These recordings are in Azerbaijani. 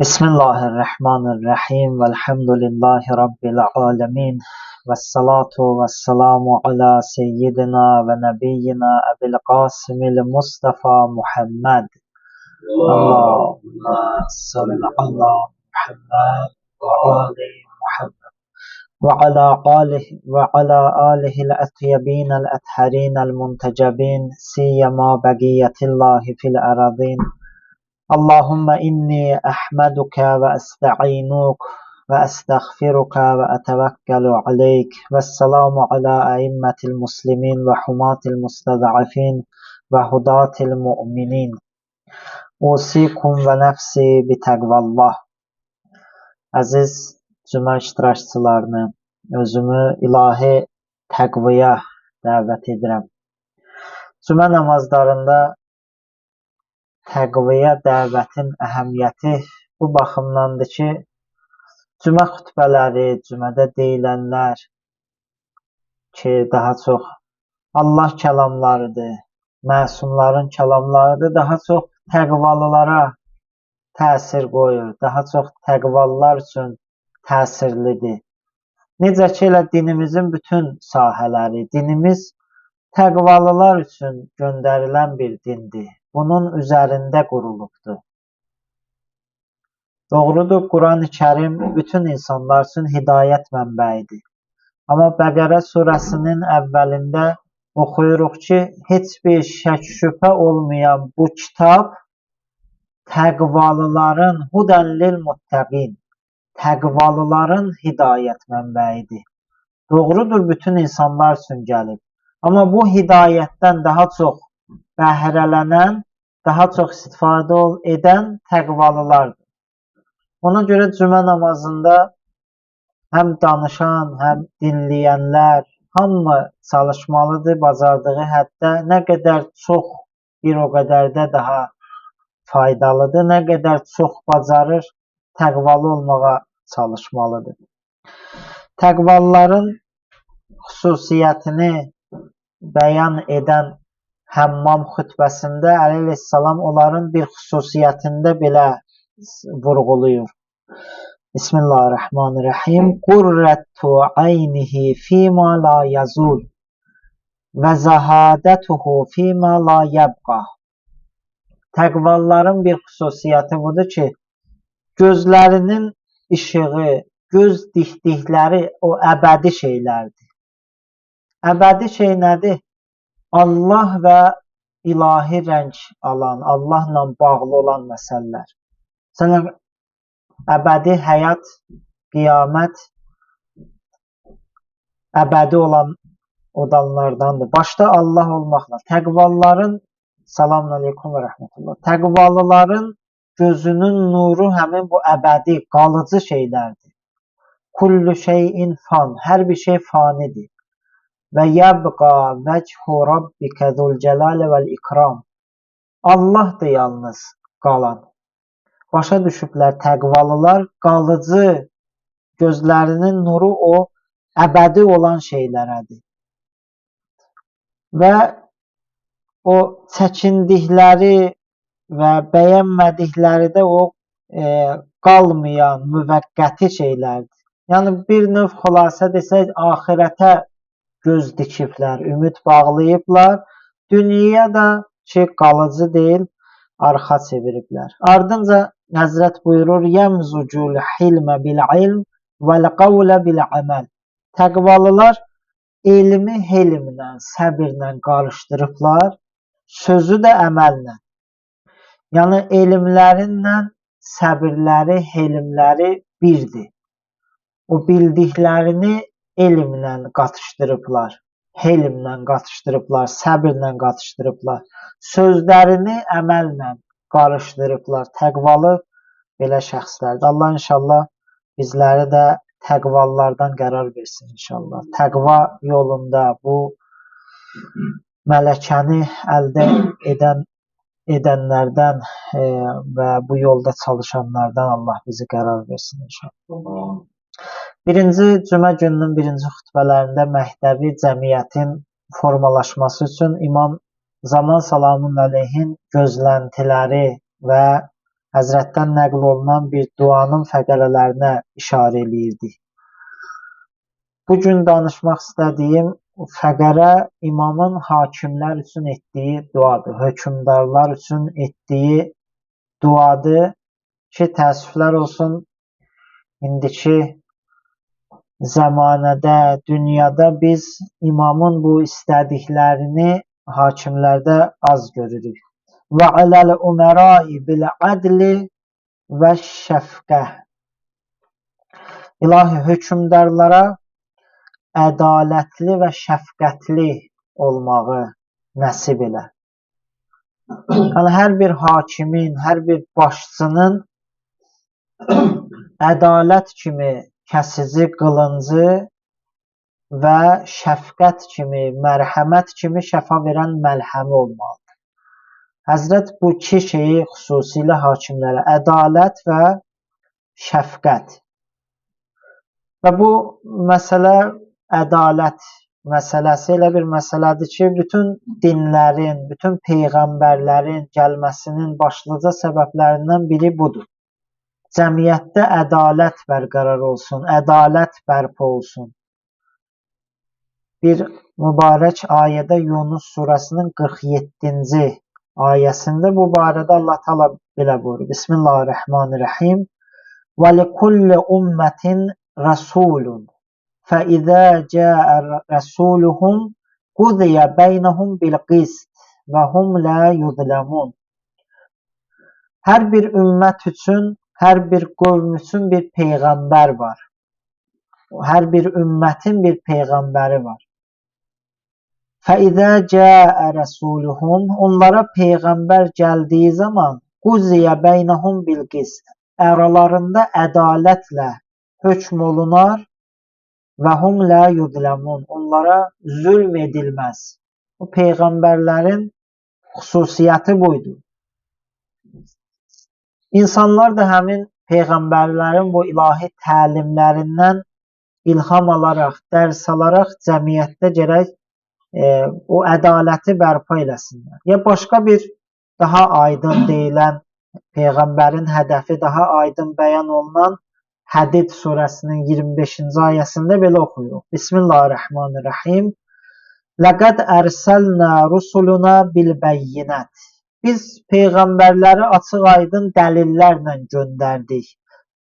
Bismillahirrahmanirrahim. Velhamdülillahi Rabbil alemin. Vessalatu vesselamu ala seyyidina ve nebiyyina Ebil Qasimil Mustafa Muhammed. Allahümme salli ala Muhammed ve ali Muhammed. وعلى آله الأطيبين الأطهرين المنتجبين سيما بقية الله في الأراضين اللهم إني أحمدك وأستعينك وأستغفرك وأتوكل عليك والسلام على أئمة المسلمين وحماة المستضعفين وهداة المؤمنين أوصيكم ونفسي بتقوى الله. Əziz cümə iştirakçılarını, özümü ilahi təqvaya dəvət edirəm. Cümə namazlarında təqvaya dəvətin əhəmiyyəti bu baxımdandır ki, cümə xütbələri, cümədə deyilənlər ki, daha çox Allah kəlamlarıdır, məsumların kəlamlarıdır, daha çox təqvalılara təsir qoyur, daha çox təqvalılar üçün təsirlidir. Necə ki, elə dinimizin bütün sahələri, dinimiz təqvalılar üçün göndərilən bir dindir. Bunun üzərində qurulubdur. Doğrudur, Quran-ı Kərim bütün insanlar üçün hidayət mənbəyidir. Amma Bəqərə surəsinin əvvəlində oxuyuruq ki, heç bir şək şübhə olmayan bu kitab təqvalıların hudənlil muttəqin, təqvalıların hidayət mənbəyidir. Doğrudur, bütün insanlar üçün gəlib. Amma bu hidayətdən daha çox bəhrələnən, daha çox istifadə edən təqvalılardır. Ona görə cümə namazında həm danışan, həm dinləyənlər hamı çalışmalıdır, bacardığı həddə. Nə qədər çox, bir o qədər də daha faydalıdır. Nə qədər çox bacarır, təqvalı olmağa çalışmalıdır. Təqvalıların xüsusiyyətini bəyan edən Həmmam xütbəsində əleyhissalam onların bir xüsusiyyətində belə vurğulayır. Bismillahirrahmanirrahim. Qurratu aynihi fima la yazul və zahadatuhu fima la yabqa. Təqvalıların bir xüsusiyyəti budur ki, gözlərinin işığı, göz dikdikləri o əbədi şeylərdir. Əbədi şey nədir? Allah və ilahi rəng alan, Allahla bağlı olan məsələlər. Məsələn, əbədi həyat, qiyamət, əbədi olan odanlardandır. Başda Allah olmaqla. Təqvalıların, selamun aleyküm və rəhmətullah. Təqvalıların gözünün nuru həmin bu əbədi, qalıcı şeylərdir. Kullu şeyin fan, hər bir şey fanidir. Və yəbqa vəchu rabbikə zülcəlalə vəl-ikram. Allahdır yalnız qalan. Başa düşüblər, təqvalılar qalıcı, gözlərinin nuru o əbədi olan şeylərədir. Və o çəkindikləri və bəyənmədikləri də o qalmayan, müvəqqəti şeylərdir. Yəni bir növ xülasə desək, axirətə göz dikiblər, ümid bağlayıblar. Dünyaya da ki, qalıcı deyil, arxa çeviriblər. Ardınca Həzrət buyurur, yəmzucul hilmə bil-ilm vəl-qavlə bil-əməl. Təqvalılar elmi helmlə, səbirlə qarışdırıblar, sözü də əməllə. Yəni elmlərinlə səbirləri, helmləri birdir. O bildiklərini elmlə qatışdırıblar, helmlə qatışdırıblar, səbirlə qatışdırıblar, sözlərini əməllə qarışdırıblar. Təqvalı belə şəxslərdir. Allah inşallah bizləri də təqvalılardan qərar versin inşallah. Təqva yolunda bu mələkəni əldə edənlərdən və bu yolda çalışanlardan Allah bizi qərar versin inşallah. Birinci cümə gününün birinci xütbələrində məktəbi cəmiyyətin formalaşması üçün İmam Zaman salamun əleyhin gözləntiləri və Həzrətdən nəql olunan bir duanın fəqərələrinə işarə eləyirdik. Bugün danışmaq istədiyim fəqərə imamın hakimlər üçün etdiyi duadır, hökmdarlar üçün etdiyi duadır ki, təəssüflər olsun, indiki zəmanədə, dünyada biz imamın bu istədiklərini hakimlərdə az görürük. Və aləl umərai bil ədli və şəfqə. İlahi, hökmdarlara ədalətli və şəfqətli olmağı nəsib elə. Yəni, hər bir hakimin, hər bir başçının ədalət kimi kəsici qılıncı və şəfqət kimi, mərhəmət kimi şəfa verən məlhəmi olmalıdır. Həzrət bu iki şeyi xüsusilə hakimlərə, ədalət və şəfqət. Və bu məsələ, ədalət məsələsi elə bir məsələdir ki, bütün dinlərin, bütün peyğəmbərlərin gəlməsinin başlıca səbəblərindən biri budur. Cəmiyyətdə ədalət bərqərar olsun, ədalət bərpa olsun. Bir mübarək ayədə Yunus surəsinin 47-ci ayəsində bu barədə Allah Teala belə buyurur. Bismillahirrahmanirrahim. Və likulli ummətin rasulun fəizə cəə rəsuluhum qudiyə beynəhum bil qist və hum lə yuzləmun. Hər bir ümmət üçün, hər bir qövm üçün bir peyğəmbər var. Hər bir ümmətin bir peyğəmbəri var. Fəizə cəə rəsuluhum, onlara peyğəmbər gəldiyi zaman quziyə beynəhum bil qist, aralarında ədalətlə hökm olunar və hum lə yuzləmun, onlara zülm edilməz. Bu peyğəmbərlərin xüsusiyyəti buydu. İnsanlar da həmin peyğəmbərlərin bu ilahi təlimlərindən ilham alaraq, dərs alaraq cəmiyyətdə gərək o ədaləti bərpa eləsinlər. Ya başqa bir daha aydın deyilən peyğəmbərin hədəfi daha aydın bəyan olunan Hədid surəsinin 25-ci ayəsində belə oxuyuruq. Bismillahirrahmanirrahim. Ləqəd ərsəlnə rusuluna bilbəyyinət. Biz peyğəmbərləri açıq aydın dəlillərlə göndərdik.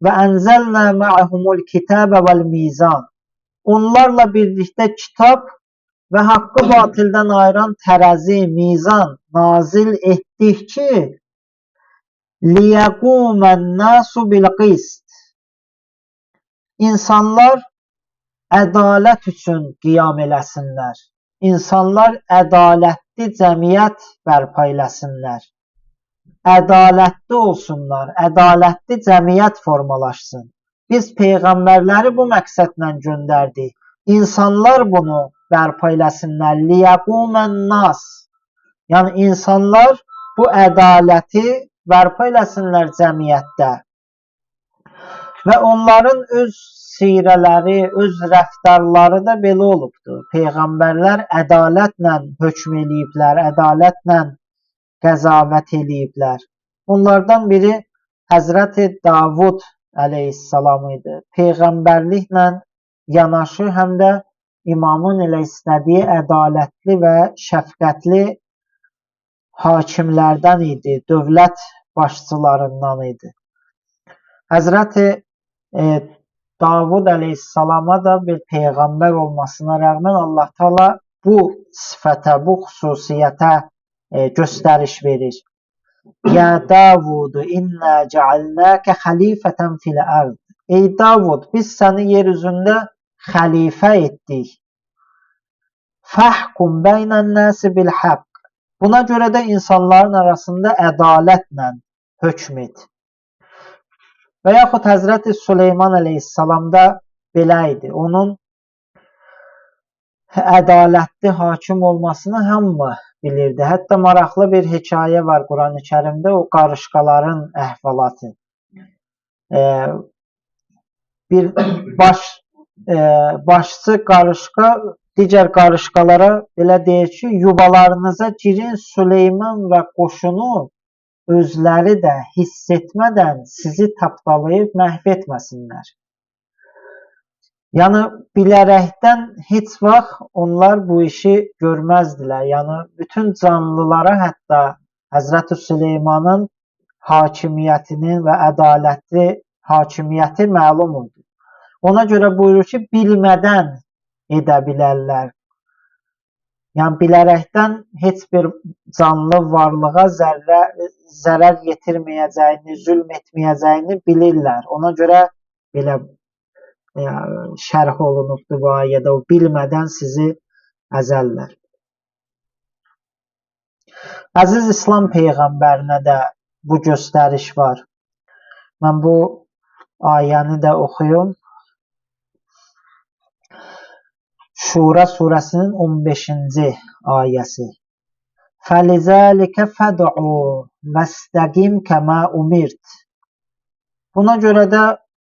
Və ənzəlnə mə'əhumul kitəbə vəl mizan. Onlarla birlikdə kitab və haqqı batildən ayıran tərəzi, mizan nazil etdik ki, liyəqumən nəsu bil qist. İnsanlar ədalət üçün qiyam eləsinlər. İnsanlar ədalətli cəmiyyət bərpa eləsinlər. Ədalətli olsunlar, ədalətli cəmiyyət formalaşsın. Biz peyğəmbərləri bu məqsədlə göndərdik. İnsanlar bunu bərpa eləsinlər. Liyəqumən nas. Yəni, insanlar bu ədaləti bərpa eləsinlər cəmiyyətdə. Və onların öz sirələri, öz rəftarları da belə olubdur. Peyğəmbərlər ədalətlə hökm eləyiblər, ədalətlə qəzavət eləyiblər. Onlardan biri Həzrəti Davud əleyhissalam idi. Peyğəmbərliklə yanaşı həm də imamın elə istədiyi ədalətli və şəfqətli hakimlərdən idi, dövlət başçılarından idi. Həzrəti Davud əleyhissalama da bir peyğəmbər olmasına rəğmən Allah Teala bu sifətə, bu xüsusiyyətə göstəriş verir. Ya Davudu innə cəalnəkə xəlifətən fil ərd. Ey Davud, biz səni yer üzündə xəlifə etdik. Fəhkum beynən nəsi bil haqq. Buna görə də insanların arasında ədalətlə hökm et. Və yaxud Həzrəti Süleyman əleyhissalamda belə idi. Onun ədalətli hakim olmasını hamı bilirdi. Hətta maraqlı bir hekayə var Quran-ı Kərimdə, o qarışqaların əhvalatı. Bir başçı qarışqa digər qarışqalara belə deyir ki, yuvalarınıza girin, Süleyman və qoşunu özləri də hiss etmədən sizi tapdalayıb məhv etməsinlər. Yəni, bilərəkdən heç vaxt onlar bu işi görməzdilər. Yəni, bütün canlılara hətta Həzrət Süleymanın hakimiyyətinin və ədalətli hakimiyyəti məlum idi. Ona görə buyurur ki, bilmədən edə bilərlər. Yəni, bilərəkdən heç bir canlı varlığa zərər yetirməyəcəyini, zülm etməyəcəyini bilirlər. Ona görə belə şərh olunubdur bu ayədə, o bilmədən sizi əzəllər. Əziz İslam Peyğəmbərinə də bu göstəriş var. Mən bu ayəni də oxuyum. Şura surəsinin 15-ci ayəsi. Fəlizzəlikə fəd'u vəstəqim kəmə umirt. Buna görə də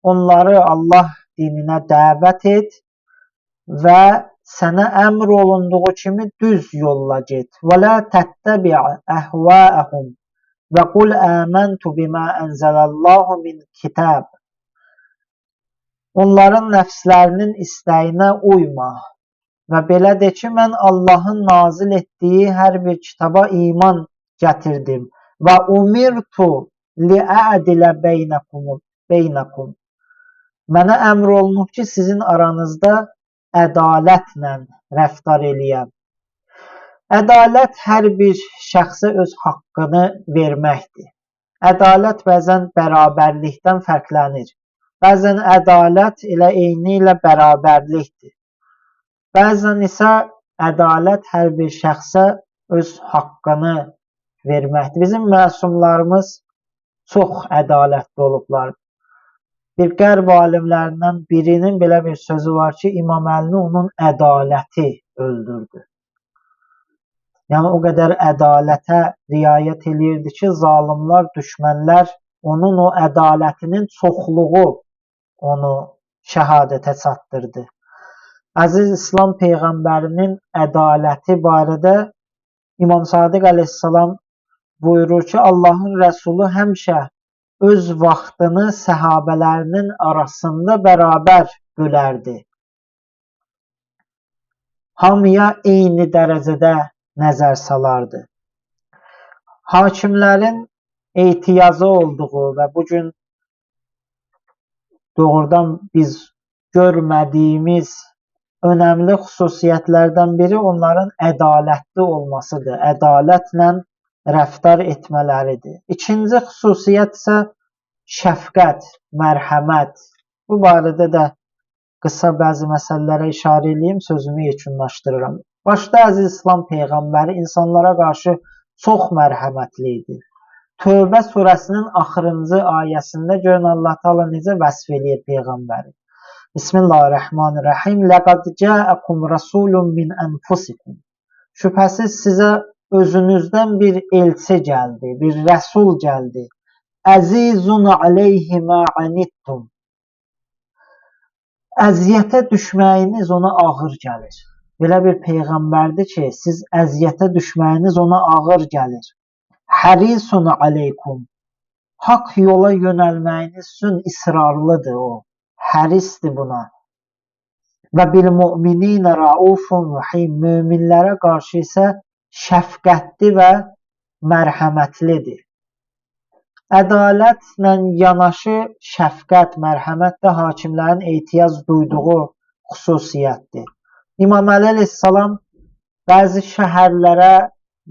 onları Allah dininə dəvət et və sənə əmr olunduğu kimi düz yolla get. Və la təttəbi' əhvəəhum və qul əməntu bimə ənzəlallahu min kitab. Onların nəfslərinin istəyinə uyma və belə de ki, mən Allahın nazil etdiyi hər bir kitaba iman gətirdim və umirtu li'adilə beynəkum. Mənə əmr olunub ki, sizin aranızda ədalətlə rəftar eləyəm. Ədalət hər bir şəxsə öz haqqını verməkdir. Ədalət bəzən bərabərlikdən fərqlənir. Bəzən ədalət elə eyni ilə bərabərlikdir. Bəzən isə ədalət hər bir şəxsə öz haqqını verməkdir. Bizim məsumlarımız çox ədalətli olublar. Bir qərb alimlərindən birinin belə bir sözü var ki, İmam Əlini onun ədaləti öldürdü. Yəni, o qədər ədalətə riayət edirdi ki, zalimlar, düşmənlər onun o ədalətinin çoxluğu onu şəhadətə çatdırdı. Əziz İslam Peyğəmbərinin ədaləti barədə İmam Sadiq əleyhissalam buyurur ki, Allahın Rəsulu həmişə öz vaxtını səhabələrinin arasında bərabər bölərdi. Hamıya eyni dərəcədə nəzər salardı. Hakimlərin ehtiyacı olduğu və bugün doğrudan biz görmədiyimiz önəmli xüsusiyyətlərdən biri onların ədalətli olmasıdır. Ədalətlə rəftar etmələridir. İkinci xüsusiyyət isə şəfqət, mərhəmət. Bu barədə də qısa bəzi məsələlərə işarə edeyim, sözümü yekunlaşdırıram. Başda əziz İslam Peyğəmbəri insanlara qarşı çox mərhəmətli idi. Tövbə surəsinin axırıncı ayəsində görün Allah Teala necə vəsf eləyir Peyğəmbəri. Bismillahirrahmanirrahim. Ləqad cəəkum rasulun min ənfusikum. Şübhəsiz sizə özünüzdən bir elçi gəldi, bir rəsul gəldi. Əzizun aleyhi mə anittum. Əziyyətə düşməyiniz ona ağır gəlir. Belə bir Peyğəmbərdir ki, siz əziyyətə düşməyiniz ona ağır gəlir. Hərisun aleykum. Haqq yola yönəlməyiniz üçün israrlıdır o. Hərisdir buna. Və bil müminə raufun rahim. Möminlərə qarşı isə şəfqətli və mərhəmətlidir. Ədalətlə yanaşı şəfqət, mərhəmət də hakimlərin ehtiyac duyduğu xüsusiyyətdir. İmam Əli əleyhissalam bəzi şəhərlərə,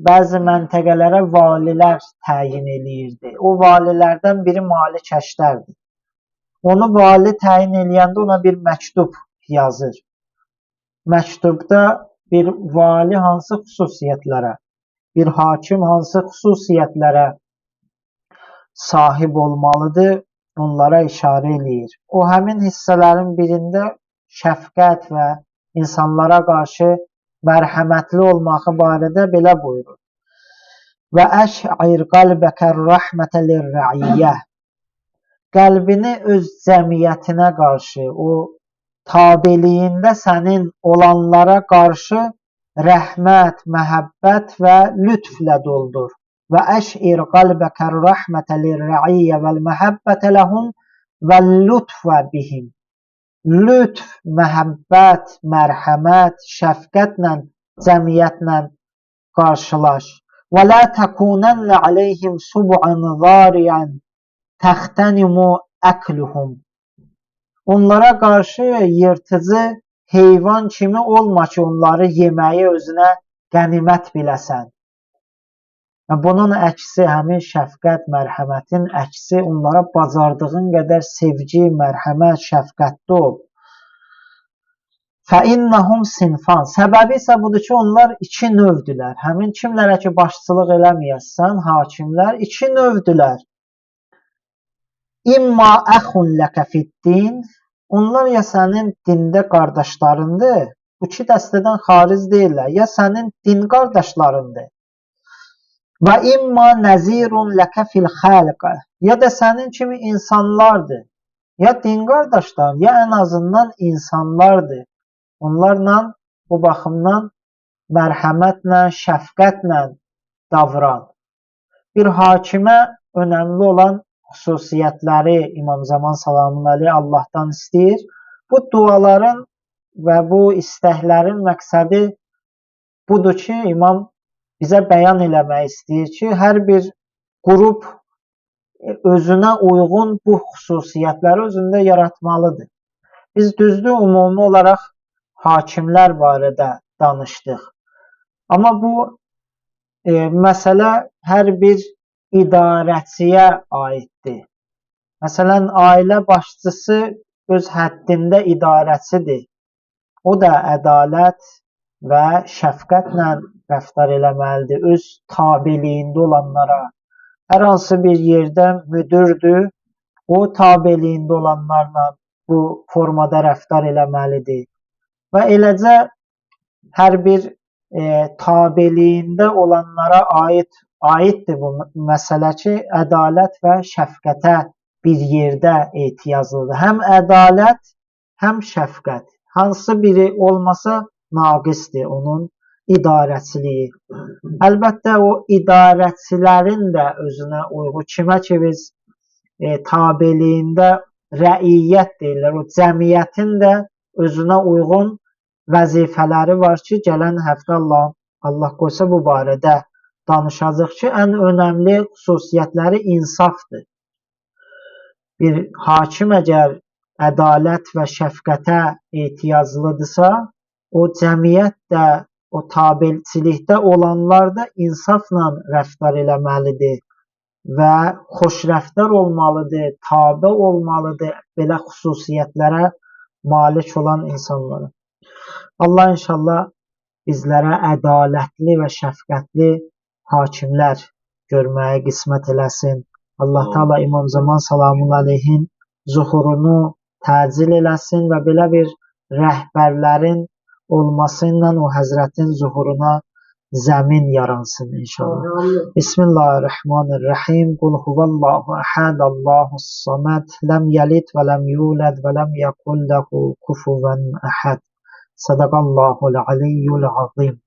bəzi məntəqələrə valilər təyin eləyirdi. O valilərdən biri Malik Əşdərdir. Onu vali təyin eləyəndə ona bir məktub yazır. Məktubda bir vali hansı xüsusiyyətlərə, bir hakim hansı xüsusiyyətlərə sahib olmalıdır, onlara işarə eləyir. O həmin hissələrin birində şəfqət və insanlara qarşı mərhəmətli olmağı barədə belə buyurur. Və əş'ir qalbəkər rəhmətə lirrəiyyə. Qəlbini öz cəmiyyətinə qarşı, o tabeliyində sənin olanlara qarşı rəhmət, məhəbbət və lütflə doldur. və əş'ir qalbəkər rəhmətə lirrəiyyə vəl-məhəbbətə ləhum vəl-lütfə bihim. Lütf, məhəbbət, mərhəmət, şəfqətlə cəmiyyətlə qarşılaş. Və la təkunənnə aleyhim sub'an zariyan təxtənimu əkluhum. Onlara qarşı yırtıcı heyvan kimi olma ki, onları yeməyi özünə qənimət biləsən. Bunun əksi, həmin şəfqət, mərhəmətin əksi onlara bacardığın qədər sevgi, mərhəmət, şəfqətli ol. فَإِنَّهُمْ sinfan. Səbəbi isə budur ki, onlar iki növdülər. Həmin kimlərə ki, başçılıq eləməyəsən, hakimlər iki növdülər. İmma əxun ləkə fiddin. Onlar ya sənin dində qardaşlarındır, bu iki dəstədən xaric deyirlər, ya sənin din qardaşlarındır. Və imma nəzirun ləkə fil xəlqə. Ya da sənin kimi insanlardır. Ya din qardaşlar, ya ən azından insanlardır. Onlarla bu baxımdan mərhəmətlə, şəfqətlə davran. Bir hakimə önəmli olan xüsusiyyətləri İmam Zaman salamun aleyh Allahdan istəyir. Bu duaların və bu istəklərin məqsədi budur ki, İmam bizə bəyan eləmək istəyir ki, hər bir qrup özünə uyğun bu xüsusiyyətləri özündə yaratmalıdır. Biz düzdür, ümumi olaraq hakimlər barədə danışdıq. Amma bu məsələ hər bir idarəçiyə aiddir. Məsələn, ailə başçısı öz həddində idarəçidir. O da ədalət və şəfqətlə rəftar eləməlidir öz tabeliyində olanlara. Hər hansı bir yerdə müdürdür, o tabeliyində olanlarla bu formada rəftar eləməlidir. Və eləcə hər bir tabeliyində olanlara aiddir bu məsələ ki, ədalət və şəfqətə bir yerdə ehtiyaclıdır. Həm ədalət, həm şəfqət. Hansı biri olmasa naqisdir onun idarəçiliyi. Əlbəttə o idarəçilərin də özünə uyğun, kimə ki biz tabeliyində rəiyyət deyirlər, o cəmiyyətin də özünə uyğun vəzifələri var ki, gələn həftə Allah qoysa bu barədə danışacaq ki, ən önəmli xüsusiyyətləri insafdır. Bir hakim əgər ədalət və şəfqətə ehtiyaclıdırsa, o cəmiyyət də, o tabeçilikdə olanlar da insafla rəftar eləməlidir və xoşrəftar olmalıdır, tabe olmalıdır belə xüsusiyyətlərə malik olan insanlara. Allah inşallah bizlərə ədalətli və şəfqətli hakimlər görməyə qismət eləsin. Allah Teala İmam Zaman salamun aleyhin zuhurunu təcil eləsin və belə bir rəhbərlərin olması ilə o həzrətin zuhuruna zəmin yaransın inşallah. Bismillahirrahmanirrahim. Qul huvallahu əhəd, Allahus saməd, ləm yəlid və ləm yulad və ləm yəkul ləhu kufuvan əhəd. Sadaqallahul aliyyul azim.